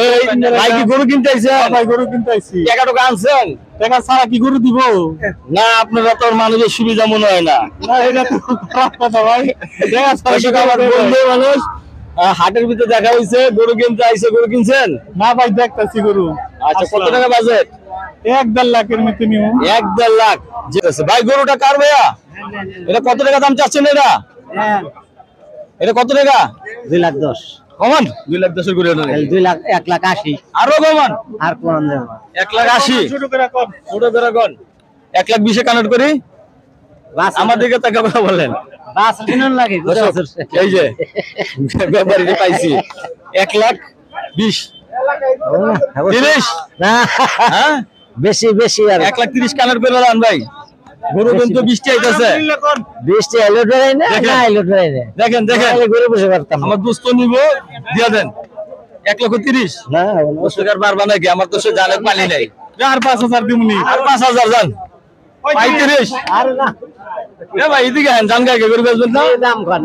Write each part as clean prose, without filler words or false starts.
এই ভাই কি গরু কিনতে আইছেন? ভাই গরু কিনতে আইছি। টাকা টাকা আনছেন? টাকা ছাড়া কি গরু দিব? না আপনারা তো মানুষের সুবিধা মনে হয় না। না এটা তো খারাপ কথা ভাই। টাকা ছাড়া কি আমার বন্ধু মানুষ হাটের ভিতরে দেখা হইছে গরু কিনতে আইছে, গরু কিনছেন? না ভাই দেখতাছি গরু। আচ্ছা কত টাকা বাজেট? 1.5 লাখের মতো নিও। 1.5 লাখ। জি আছে ভাই। গরুটা কার ভাইয়া? এটা কত টাকা দাম চাচ্ছেন? এটা কত টাকা? 2,10,000 কমান 2,10,000 করে না, 1,80,000 আরো কমান আর কোন দেব 1,80,000 ছোট করে কর। ছোট করে কোন 1,20,000 কানেক্ট করি। আমার দিকে তাকা কথা বলেন। বাস কিনুন লাগে এই যে ব্যাপারীকে পাইছি 1,20,000 30 না হ্যাঁ বেশি বেশি আর 1,30,000 কানেক্ট করে লান ভাই। গরু কিন্তু 20 আইতাছে। 20 টা এলো ধরে না দেখেন। না এলো ধরে না দেখেন দেখেন তাহলে গরু বসে পারতাম আমার দোস্ত নিব দিয়া দেন 1,30,000। না দোস্তকার বারবার নাকি আমার তো সে জানে পানি নাই। আর 5,000 দিমুনি। আর 5,000 জান 35। আর না এ ভাই এদিকে আহেন, জান গায়ে গরু বেচবেন না? এই দাম কর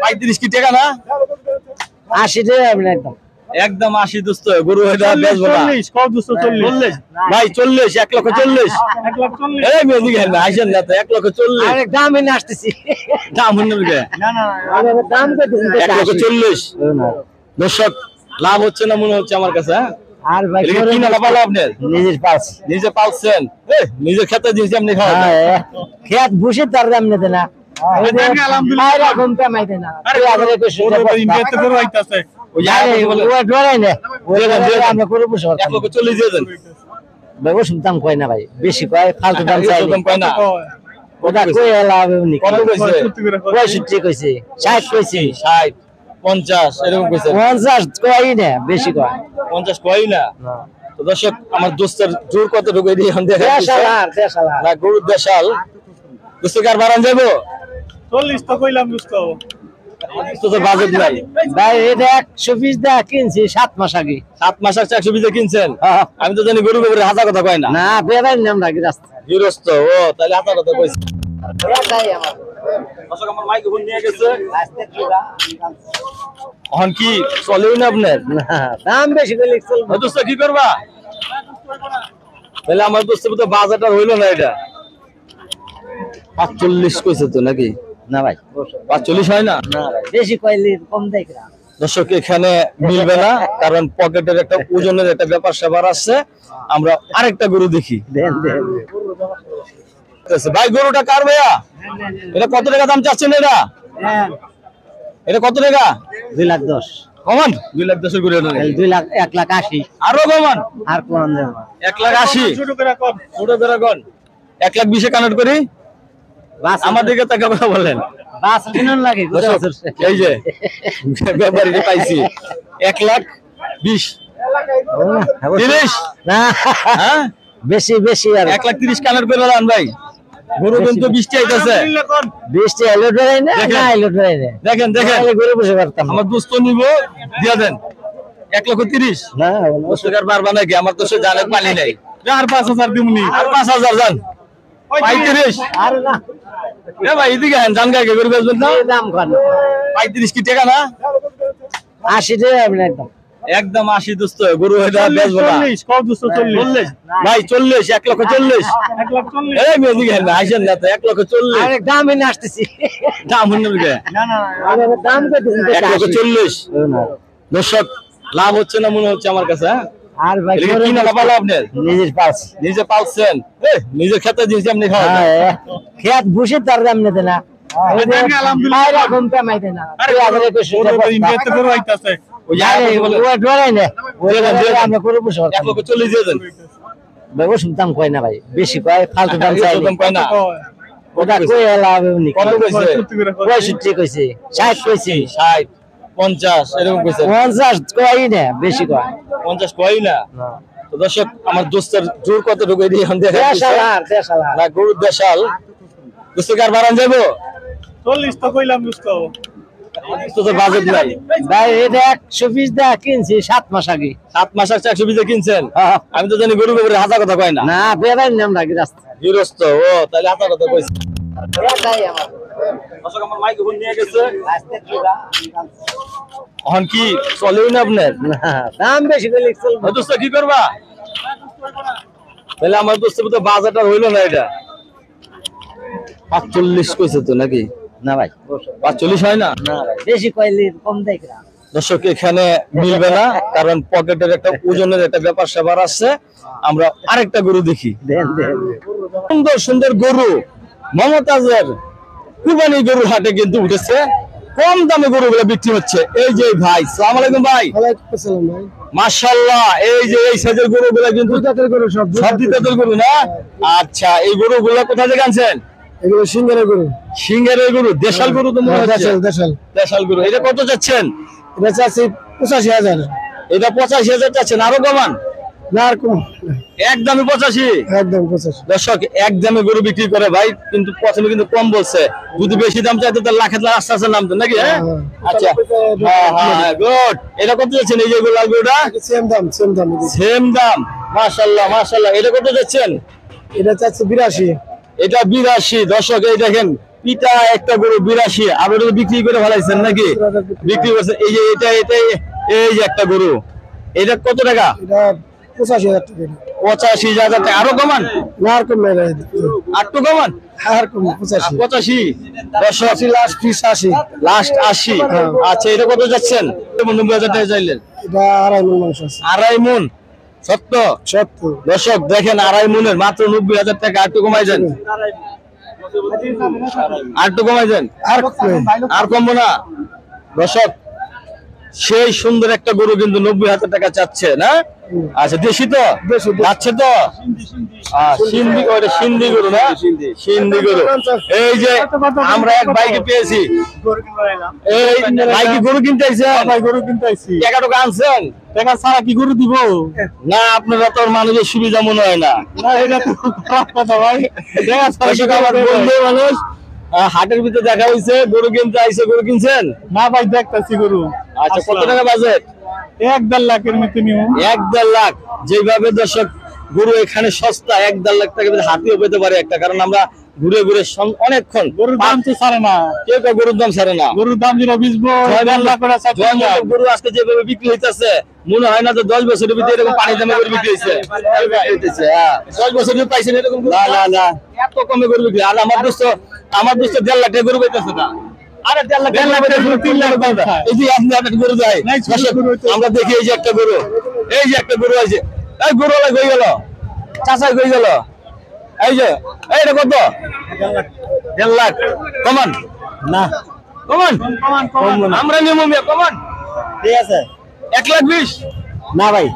35 কি টাকা না? 80 টাকা আমি একদম একদম 80 দোস্ত গরু হইলা বেচবো না। 40 কত 240? 40 ভাই 40 1,40,000। 1,40,000 এই মেদিকে আহেন আইছেন না তো 1,40,000 আরে দাম এনে আসতেছি দাম হইল কে? না না আরে দাম কত 1,40,000। দর্শক লাভ হচ্ছে না মনে হচ্ছে আমার কাছে। হ্যাঁ আর ভাই এটা কি না পালা আপনার নিজের পাস নিজে পালছেন? নিজের খেতে দিয়েছি আপনি খাওয়া খেত বসে তার দাম নিতে না দেখেন আলহামদুলিল্লাহ। বাইরে ঘুম কামাইতে না আরে ইন্ডিয়াতে গরু আইতাছে। ওই যে আগে বলে ওই ডরাই না ওই আমরা করে বসে 1,40,000 দিয়ে দেন। ওষুধ দাম কয় না ভাই বেশি কয় ফালতু দাম চাই একদম কয় না। ওটা কই লাভ এমনি কত কইছে? 65 কইছে 60 কইছে 60 50 এরকম কইছে। 50 কই না বেশি কয় 50 কই না। তো দর্শক আমার দোস্তের জোর কত ঢুকে দিয়ে এখন দেখা দেশালা না গরুর দেশাল দোস্তকার বাড়ান যাবো 40 তো কইলাম দোস্ত। তো তোর বাজেট নাই। ভাই এটা 120 দা কিনছি 7 মাস আগে 7 মাস আর 120 কিনছেন। হ্যাঁ। আমি তো জানি গরু গোবরে হাজার কথা কয় না। না বেরাই নাম রাখি রাস্তা গৃহস্থ ও তাহলে হাজার কথা কইছে। এটাই আমার দর্শক আমার মাইক্রোফোন নিয়ে গেছে এখন কি চলেও না আপনার? না দাম বেশি করে লিখছিল ও দোস্ত কি করবা? তাহলে আমার দোস্তের তো বাজারটা হইলো না। এটা 45 কইছে তো নাকি? না ভাই 45 হয় না। না ভাই বেশি কইলে কম দেখ না দর্শক এখানে মিলবে না, কারণ পকেটের একটা ওজনের একটা ব্যাপার স্যাপার আছে। আমরা আরেকটা গরু দেখি। দেন দেন ভাই গরুটা কার ভাইয়া? এটা কত টাকা দাম চাচ্ছেন? এটা কত টাকা? 2,10,000 কমান 2,10,000 করে না, 1,80,000 আরো কমান আর কোন দেব 1,80,000 ছোট করে কর। ছোট করে কোন 1,20,000 কানেক্ট করি। বাস আমার দিকে তাকা কথা বলেন। বাস কিনুন লাগে দর্শক, এই যে ব্যাপারীকে পাইছি 1,20,000 30 না হ্যাঁ বেশি বেশি আর 1,30,000 কানেক্ট করে লান ভাই। গরু কিন্তু 20 আইতাছে। আলহামদুলিল্লাহ কর। 20 টা এলো ধরে না দেখেন। না এলো ধরে না দেখেন দেখেন তাহলে গরু বসে পারতাম আমার দোস্ত নিব দিয়া দেন 1,30,000। না দোস্তকার বারবার নাকি আমার তো সে জানে পানি নাই। আর 5,000 দিমুনি। আর 5,000 জান 35। আর না এ ভাই এদিকে আহেন, জান গায়ে গরু বেচবেন না? এই দাম কর 35 কি টাকা না? 80 টাকা আমি একদম একদম 80 দোস্ত গরু হইলা বেচবো না। 40 কত 240? 40 ভাই 40 1,40,000। 1,40,000 এই মেদিকে আহেন আইছেন না তো 1,40,000 আরে দাম এনে আসতেছি দাম হইল কে? না না আরে দাম কত 1,40,000। দর্শক লাভ হচ্ছে না মনে হচ্ছে আমার কাছে। হ্যাঁ আর ভাই এটা কি না পালা আপনার নিজের পাস নিজে পালছেন? নিজে খেতে দিয়েছি আপনি খাওয়া। খেত বসে তার দাম নিতে না দেখেন আলহামদুলিল্লাহ। বাইরে ঘুম কামাইতে না আরে ইন্ডিয়াতে গরু আইতাছে। ওই যে আগে বলে ওই ডরাই না ওই দেন, দেন। আমরা করে বসে পারতাম 1,40,000 দিয়ে দেন। ভাই ওষুধ দাম কয় না ভাই বেশি কয় ফালতু দাম চাই একদম কয় না। ওটা কই লাভ এমনি কত কইছে? 65 কইছে 60 কইছে 60 50 এরকম কইছে। 50 কই না বেশি কয় 50 কই না। তো দর্শক আমার দোস্তের জোর কত ঢুকে দিয়ে এখন দেখা দেশালা না গরুর দেশাল দোস্তকার বাড়ান যাবো 40 তো কইলাম দোস্ত। তো তোর বাজেট নাই। ভাই এটা 120 দা কিনছি 7 মাস আগে 7 মাস আর 120 কিনছেন। হ্যাঁ। আমি তো জানি গরু গোবরে হাজার কথা কয় না। না বেরাই নাম রাখি রাস্তা গৃহস্থ ও তাহলে হাজার কথা কইছে। এটাই আমার দর্শক আমার মাইক্রোফোন নিয়ে গেছে এখন কি চলেও না আপনার দাম বেশি করে লিখছিল দোস্ত কি করবা তাহলে আমার দোস্ত তো বাজারটা হইলো না এটা 45 কইছে তো নাকি না ভাই 45 হয় না না ভাই বেশি কইলে কম দেখ না দর্শক এখানে মিলবে না কারণ পকেটের একটা ওজনের একটা ব্যাপার স্যাপার আছে আমরা আরেকটা গরু দেখি দেন দেন সুন্দর সুন্দর গরু মমতাজের কুরবানি গরুর হাটে কিন্তু উঠেছে কম দামে গরুগুলো বিক্রি হচ্ছে এই যে ভাই সালাম আলাইকুম ভাই ওয়ালাইকুম আসসালাম ভাই মাশাআল্লাহ এই যে এই সাইজের গরুগুলো কিন্তু জাতের গরু সব সব জাতের গরু না আচ্ছা এই গরুগুলো কোথা থেকে আনছেন এগুলো সিঙ্গারের গরু সিংহের গরু দেশাল গরু তো মনে হচ্ছে দেশাল দেশাল গরু এটা কত যাচ্ছেন এটা চাচ্ছি 85,000 এটা 85,000 চাচ্ছেন আরো কমান না আর কম একদমই 85 একদম 85 দর্শক এক দামে গরু বিক্রি করে ভাই কিন্তু প্রথমে কিন্তু কম বলছে যদি বেশি দাম চাইতো তাহলে লাখের লাখ আস্তে আস্তে নামতো নাকি হ্যাঁ আচ্ছা হ্যাঁ গুড এটা কত যাচ্ছেন এই যে লাল গরুটা সেম দাম সেম দাম মাশাআল্লাহ মাশাআল্লাহ এটা কত যাচ্ছেন এটা চাচ্ছি 82 এটা 82 দর্শক এই দেখেন পিতা একটা গরু 82 আবার এটা বিক্রি করে ফেলাইছেন নাকি বিক্রি করছেন এই যে এটা এই যে একটা গরু এটা কত টাকা এটা 85,000 টাকা 85,000 টাকা আরো কমান না আর কম না আর তো কমান আর কম 85 85 দর্শক লাস্ট 80 লাস্ট 80 আচ্ছা এটা কত যাচ্ছেন 90,000 টাকা চাইলেন এটা আড়াই মণ মাংস আছে আড়াই মন সত্য 70 দর্শক দেখেন আড়াই মনের মাত্র 90,000 টাকা আর একটু কমাই দেন আর একটু কমাই দেন আর কমবো না দর্শক সেই সুন্দর একটা গরু কিন্তু 90,000 টাকা চাচ্ছে না আচ্ছা দেশি তো যাচ্ছে তো সিন্ধি ওটা সিন্ধি গরু না সিন্ধি গরু এই যে আমরা এক বাইকে পেয়েছি এই বাইকে গরু কিনতে আইছে গরু কিনতে আইছি টাকা টাকা আনছেন টাকা ছাড়া কি গরু দিব না আপনারা তো মানুষের সুবিধা মনে হয় না না এটা তো খারাপ কথা ভাই টাকা ছাড়া কি আমার বন্ধু মানুষ হাটের ভিতরে দেখা হয়েছে গরু কিনতে আইছে গরু কিনছেন না ভাই দেখতাছি গরু আচ্ছা কত টাকা বাজেট 1.5 লাখের মতো নিও 1.5 লাখ যেভাবে দর্শক গরু এখানে সস্তা 1.5 লাখ টাকা হাতিও পেতে পারে একটা কারণ আমরা ঘুরে ঘুরে অনেকক্ষণ গরুর দাম তো ছাড়ে না কেউ কেউ গরুর দাম ছাড়ে না গরুর দাম যেটা বিচবো 1.5 লাখ করে গরু আজকে যেভাবে বিক্রি হইতেছে মনে হয় না যে 10 বছরের ভিতরে এরকম পানি দামে গরু বিক্রি হয়েছে 10 বছরের পাইছেন এরকম না না না এত কমে গরু বিক্রি আর আমার দোস্ত 1.5 লাখ টাকা গরু পাইতেছে না আরে 1.5 লাখ 3 লাখ টাকা এই যে আপনি একটা গরু দেয় আমরা দেখি এই যে একটা গরু আছে এই গরু ওলাই কই গেল চাচা কই গেল এই যে এইটা কত 1.5 লাখ কমান না কমান আমরা নিয়ম কমান ঠিক আছে 1,20,000 না ভাই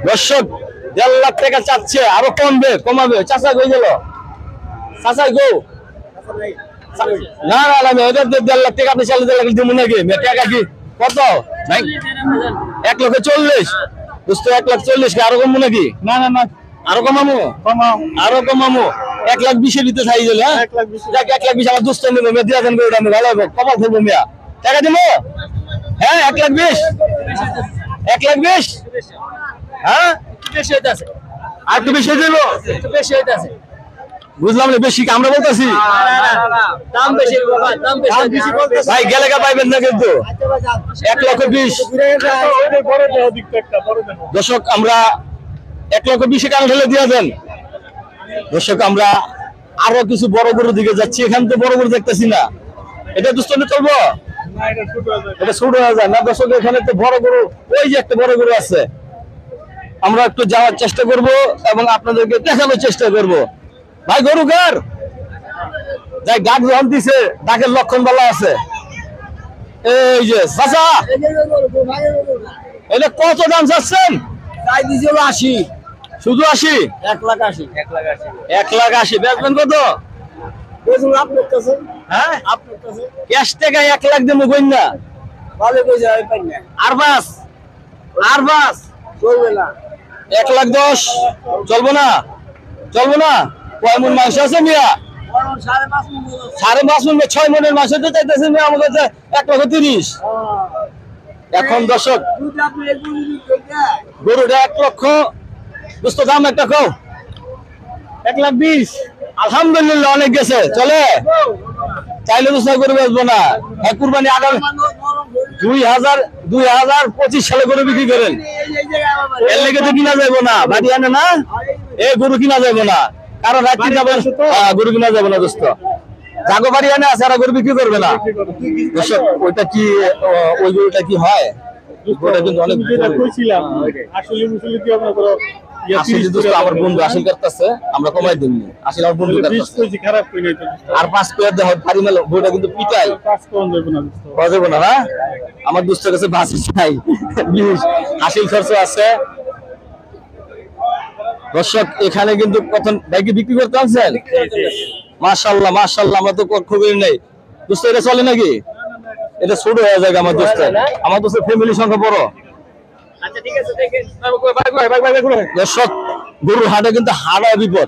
দর্শক 1.5 লাখ টাকা চাচ্ছে আরো কমাবে চাচা কই গেল চাচা গো না না না এটা 1.5 লাখ টাকা আপনি চাইলে 1.5 লাখ দিব নাকি টাকা কি কত নাই 1,40,000 দোস্ত 1,40,000 কি আরো কমবো নাকি না না না আরো কমামো আরো কমামো 1,20,000 দিতে চাই দিলে হ্যাঁ 1,20,000 আমার দোস্ত নিব মে দিয়া দেন করে আমি ভালো হবে কপাল ফেলবো মিয়া টাকা দিব হ্যাঁ 1,20,000 1,20,000 হ্যাঁ বেশি হইতাছে আর একটু বেশি দেব একটু বেশি হইতাছে বুঝলাম না বেশি আমরা বলতাছি দাম বেশি বাবা দাম বেশি বলতাছি ভাই গেলে গা পাইবেন না কিন্তু 1,20,000 দর্শক আমরা 1,20,000 কান ঢেলে দিয়া দেন দর্শক আমরা আরো কিছু বড় গরুর দিকে যাচ্ছি এখান তো বড় গরু দেখতেছি না এটা দুষ্টমি চলবো এটা ছোট হয়ে যায় না দর্শক এখানে তো বড় গরু ওই যে একটা বড় গরু আছে আমরা একটু যাওয়ার চেষ্টা করব এবং আপনাদেরকে দেখানোর চেষ্টা করব ভাই গরু কার যাই ডাক যখন দিছে ডাকের লক্ষণ বলা আছে এই যে চাচা এটা কত দাম চাচ্ছেন তাই দিছিল 80 শুধু 80 1,80,000 1,80,000 বেচবেন কত বুঝুন আপনার কাছে হ্যাঁ আপনার কাছে ক্যাশ টাকা 1 লাখ দেবো কই না ভালো কই যায় পাই না আর বাস চলবে না 1,10,000 চলবো না কয় মন মাংস আছে মিয়া 5.5 মন 6 মনের মাংস তো চাইতেছেন মিয়া আমার কাছে 1,30,000 এখন দর্শক গরুটা 1 লক্ষ দোস্ত দাম একটা কও 1,20,000 আলহামদুলিল্লাহ অনেক গেছে চলে চাইলে তো ছয় করে বেচবো না। হ্যাঁ, কুরবানি আগামী 2025 সালে গরু বিক্রি করেন, এর লেগে তো কিনা যাবো না, বাড়ি আনে না, এ গরু কিনা যাবো না, কারণ রাত্রি যাবেন গরু কিনা যাবো না দোস্ত। জাগো বাড়ি আনে আছে, আর গরু বিক্রি করবে না দর্শক। ওইটা কি ওই গরুটা কি হয়? গরুটা কিন্তু অনেক যেটা কইছিলাম আসলে মুসলি কি আপনার করো আসলে দোস্ত আমার বন্ধু আসল করতেছে, আমরা কমাই দিইনি, আসলে আমার বন্ধু 20 করতেছে। কইছি খারাপ কই নাই তো আর 5 পেয়ার দেহ পারি মেল গরুটা কিন্তু পিটাই কাজ কোন দেব না দোস্ত বাজে না। আমার দোস্তের কাছে বাস নাই, হাসিল খরচ আছে দর্শক। এখানে কিন্তু প্রথম বাইকে বিক্রি করতে আনছেন, মাশাআল্লাহ মাশাআল্লাহ, আমরা তো খবর নেই দোস্ত। এটা চলে নাকি? এটা ছোট হয়ে যায় আমার দোস্তের, আমার দোস্তের ফ্যামিলি সংখ্যা বড়। আচ্ছা ঠিক আছে দেখেন দর্শক গরুর হাটে কিন্তু হাড়া বিপদ,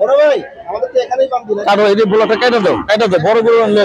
বড় ভাই আমাদের তো এখানেই পাম দিলেন। কারণ এই যে বোলাটা কেটে দাও, বড় গরু আনলে